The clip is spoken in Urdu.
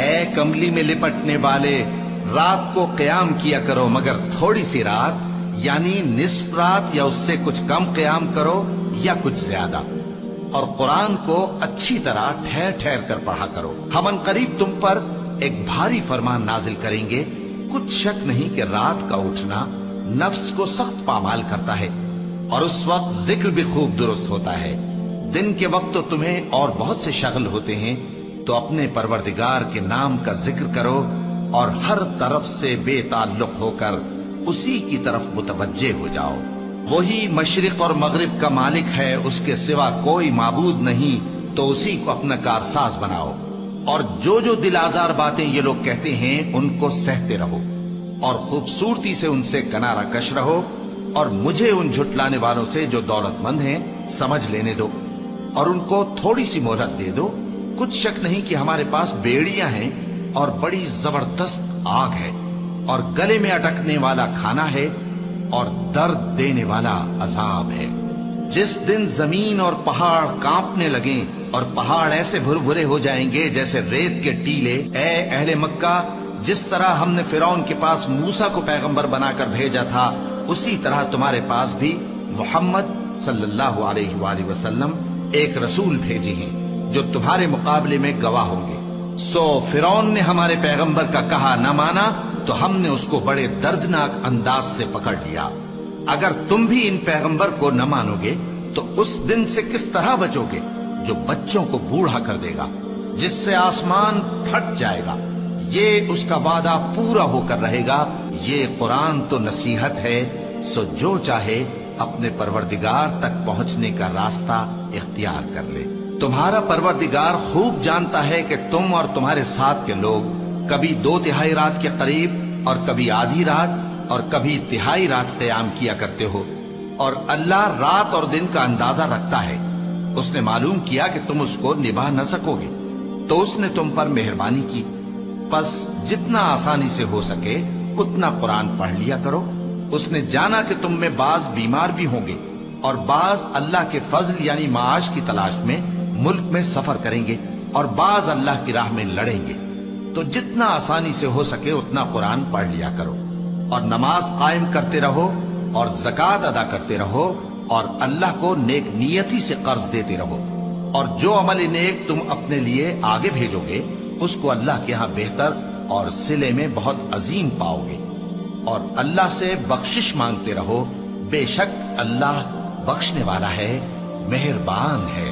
اے کملی میں لپٹنے والے، رات کو قیام کیا کرو مگر تھوڑی سی رات، یعنی نصف رات یا اس سے کچھ کم قیام کرو یا کچھ زیادہ، اور قرآن کو اچھی طرح ٹھہر ٹھہر کر پڑھا کرو۔ ہم ان قریب تم پر ایک بھاری فرمان نازل کریں گے، کچھ شک نہیں کہ رات کا اٹھنا نفس کو سخت پامال کرتا ہے، اور اس وقت ذکر بھی خوب درست ہوتا ہے۔ دن کے وقت تو تمہیں اور بہت سے شغل ہوتے ہیں، تو اپنے پروردگار کے نام کا ذکر کرو اور ہر طرف سے بے تعلق ہو کر اسی کی طرف متوجہ ہو جاؤ۔ وہی مشرق اور مغرب کا مالک ہے، اس کے سوا کوئی معبود نہیں، تو اسی کو اپنا کارساز بناؤ۔ اور جو دل آزار باتیں یہ لوگ کہتے ہیں ان کو سہتے رہو، اور خوبصورتی سے ان سے کنارہ کش رہو، اور مجھے ان جھٹلانے والوں سے جو دولت مند ہیں سمجھ لینے دو، اور ان کو تھوڑی سی مہلت دے دو۔ کچھ شک نہیں کہ ہمارے پاس بیڑیاں ہیں اور بڑی زبردست آگ ہے، اور گلے میں اٹکنے والا کھانا ہے، اور درد دینے والا عذاب ہے۔ جس دن زمین اور پہاڑ کانپنے لگیں اور پہاڑ ایسے بھربھرے ہو جائیں گے جیسے ریت کے ٹیلے، اے اہل مکہ، جس طرح ہم نے فرعون کے پاس موسیٰ کو پیغمبر بنا کر بھیجا تھا، اسی طرح تمہارے پاس بھی محمد صلی اللہ علیہ وآلہ وسلم ایک رسول بھیجے ہیں جو تمہارے مقابلے میں گواہ ہوں گے۔ سو فرعون نے ہمارے پیغمبر کا کہا نہ مانا تو ہم نے اس کو بڑے دردناک انداز سے پکڑ لیا۔ اگر تم بھی ان پیغمبر کو نہ مانو گے تو اس دن سے کس طرح بچو گے جو بچوں کو بوڑھا کر دے گا، جس سے آسمان پھٹ جائے گا۔ یہ اس کا وعدہ پورا ہو کر رہے گا۔ یہ قرآن تو نصیحت ہے، سو جو چاہے اپنے پروردگار تک پہنچنے کا راستہ اختیار کر لے۔ تمہارا پروردگار خوب جانتا ہے کہ تم اور تمہارے ساتھ کے لوگ کبھی 2/3 رات کے قریب اور کبھی آدھی رات اور کبھی تہائی رات قیام کیا کرتے ہو، اور اللہ رات اور دن کا اندازہ رکھتا ہے۔ اس نے معلوم کیا کہ تم اس کو نبھا نہ سکو گے، تو اس نے تم پر مہربانی کی، پس جتنا آسانی سے ہو سکے اتنا قرآن پڑھ لیا کرو۔ اس نے جانا کہ تم میں بعض بیمار بھی ہوں گے، اور بعض اللہ کے فضل یعنی معاش کی تلاش میں ملک میں سفر کریں گے، اور بعض اللہ کی راہ میں لڑیں گے، تو جتنا آسانی سے ہو سکے اتنا قرآن پڑھ لیا کرو، اور نماز قائم کرتے رہو اور زکوٰۃ ادا کرتے رہو، اور اللہ کو نیک نیتی سے قرض دیتے رہو، اور جو عمل نیک تم اپنے لیے آگے بھیجو گے اس کو اللہ کے ہاں بہتر اور صلے میں بہت عظیم پاؤ گے، اور اللہ سے بخشش مانگتے رہو، بے شک اللہ بخشنے والا ہے، مہربان ہے۔